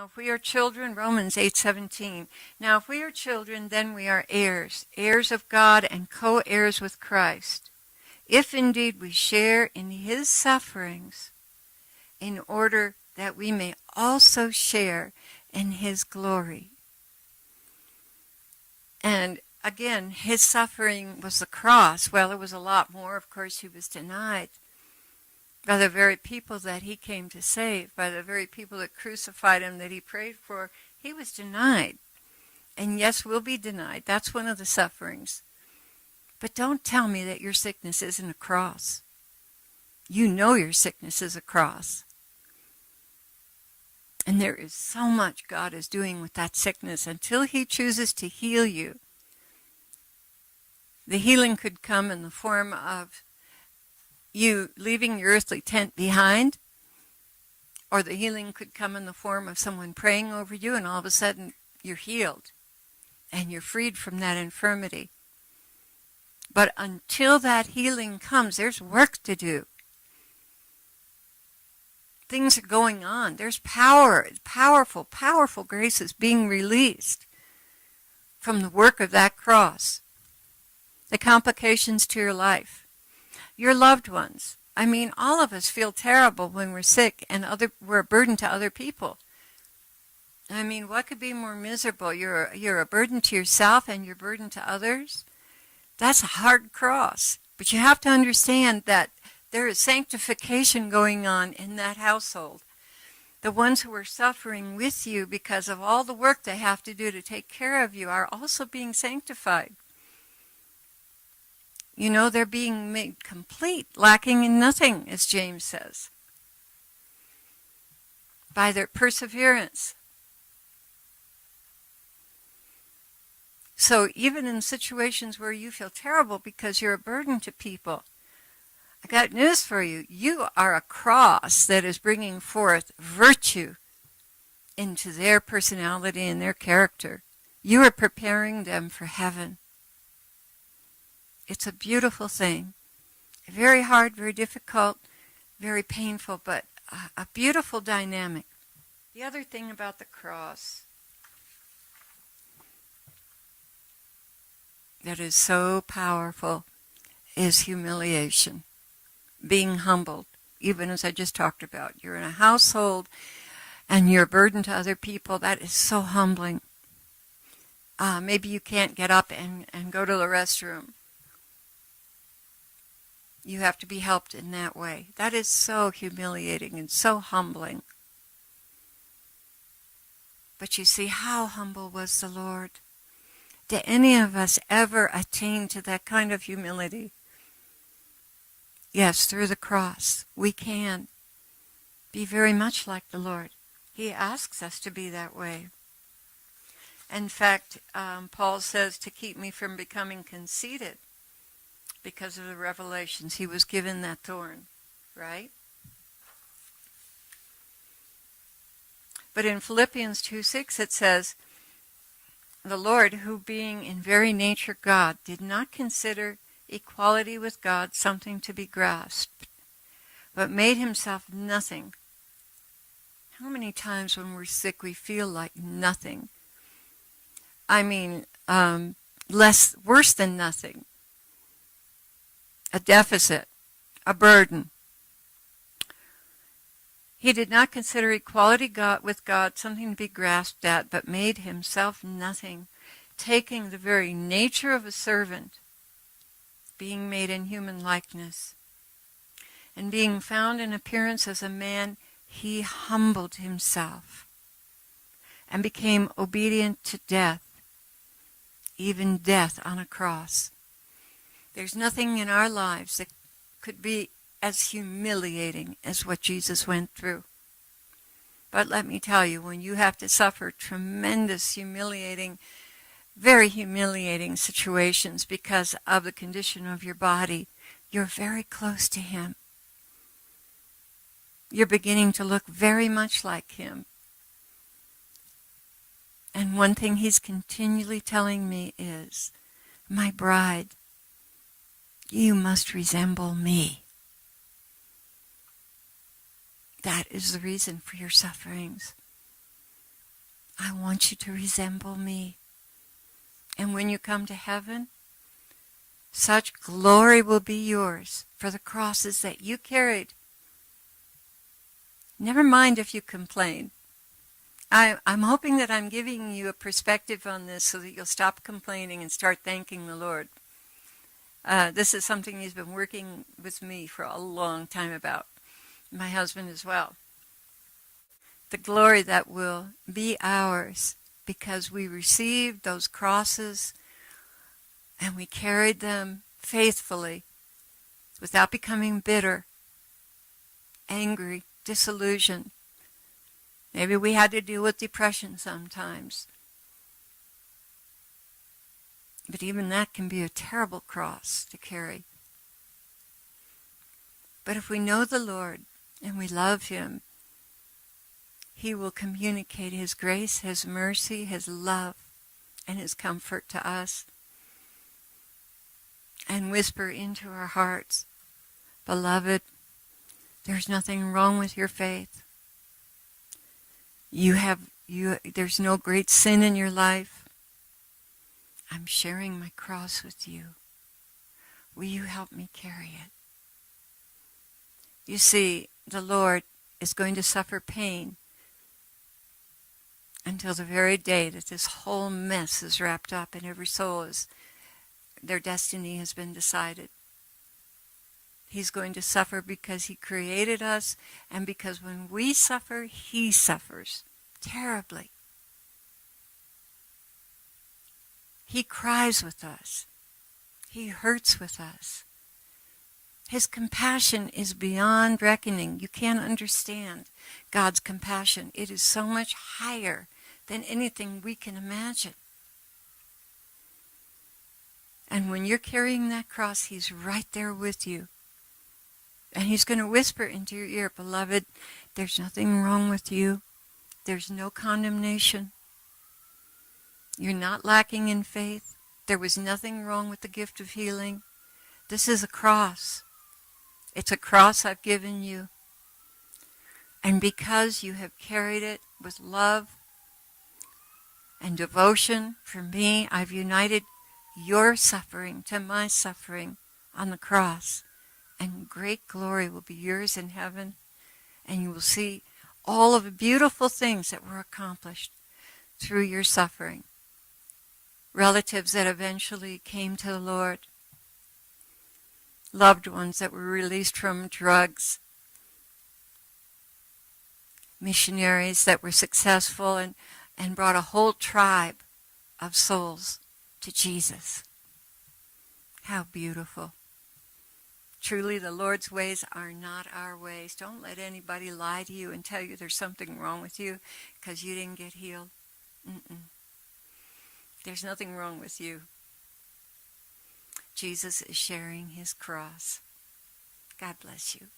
Now, if we are children, Romans 8:17. Now, if we are children, then we are heirs, heirs of God and co-heirs with Christ, if indeed we share in his sufferings, in order that we may also share in his glory. And again, his suffering was the cross. Well, it was a lot more. Of course, he was denied by the very people that he came to save, by the very people that crucified him, that he prayed for. He was denied. And yes, we'll be denied. That's one of the sufferings. But don't tell me that your sickness isn't a cross. You know your sickness is a cross. And there is so much God is doing with that sickness until he chooses to heal you. The healing could come in the form of you leaving your earthly tent behind, or the healing could come in the form of someone praying over you and all of a sudden you're healed and you're freed from that infirmity. But until that healing comes, there's work to do. Things are going on. There's power, powerful, powerful graces being released from the work of that cross. The complications to your life. Your loved ones. I mean, all of us feel terrible when we're sick and we're a burden to other people. I mean, what could be more miserable? You're a burden to yourself and you're a burden to others. That's a hard cross. But you have to understand that there is sanctification going on in that household. The ones who are suffering with you because of all the work they have to do to take care of you are also being sanctified. You know, they're being made complete, lacking in nothing, as James says, by their perseverance. So even in situations where you feel terrible because you're a burden to people, I got news for you. You are a cross that is bringing forth virtue into their personality and their character. You are preparing them for heaven. It's a beautiful thing. Very hard, very difficult, very painful, but a beautiful dynamic. The other thing about the cross that is so powerful is humiliation. Being humbled, even as I just talked about. You're in a household and you're a burden to other people. That is so humbling. Maybe you can't get up and go to the restroom. You have to be helped in that way. That is so humiliating and so humbling. But you see, how humble was the Lord? Did any of us ever attain to that kind of humility? Yes, through the cross, we can be very much like the Lord. He asks us to be that way. In fact, Paul says to keep me from becoming conceited because of the revelations. He was given that thorn, right? But in Philippians 2:6 it says, the Lord, who being in very nature God, did not consider equality with God something to be grasped, but made himself nothing. How many times when we're sick we feel like nothing? I mean, worse than nothing. A deficit, a burden. He did not consider equality with God something to be grasped at, but made himself nothing, taking the very nature of a servant, being made in human likeness, and being found in appearance as a man, he humbled himself and became obedient to death, even death on a cross. There's nothing in our lives that could be as humiliating as what Jesus went through. But let me tell you, when you have to suffer tremendous, humiliating, very humiliating situations because of the condition of your body, you're very close to him. You're beginning to look very much like him. And one thing he's continually telling me is, my bride, you must resemble me. That is the reason for your sufferings. I want you to resemble me. And when you come to heaven, such glory will be yours for the crosses that you carried. Never mind if you complain. I'm hoping that I'm giving you a perspective on this so that you'll stop complaining and start thanking the Lord. This is something he's been working with me for a long time about. My husband as well. The glory that will be ours because we received those crosses and we carried them faithfully without becoming bitter, angry, disillusioned. Maybe we had to deal with depression sometimes. But even that can be a terrible cross to carry. But if we know the Lord and we love him, he will communicate his grace, his mercy, his love, and his comfort to us. And whisper into our hearts, beloved, there's nothing wrong with your faith. There's no great sin in your life. I'm sharing my cross with you. Will you help me carry it? You see, the Lord is going to suffer pain until the very day that this whole mess is wrapped up and every soul their destiny has been decided. He's going to suffer because he created us, and because when we suffer, he suffers terribly. He cries with us. He hurts with us. His compassion is beyond reckoning. You can't understand God's compassion. It is so much higher than anything we can imagine. And when you're carrying that cross, he's right there with you. And he's going to whisper into your ear, beloved, there's nothing wrong with you. There's no condemnation. You're not lacking in faith. There was nothing wrong with the gift of healing. This is a cross. It's a cross I've given you. And because you have carried it with love and devotion for me, I've united your suffering to my suffering on the cross. And great glory will be yours in heaven. And you will see all of the beautiful things that were accomplished through your suffering. Relatives that eventually came to the Lord. Loved ones that were released from drugs. Missionaries that were successful and brought a whole tribe of souls to Jesus. How beautiful. Truly, the Lord's ways are not our ways. Don't let anybody lie to you and tell you there's something wrong with you because you didn't get healed. There's nothing wrong with you. Jesus is sharing his cross. God bless you.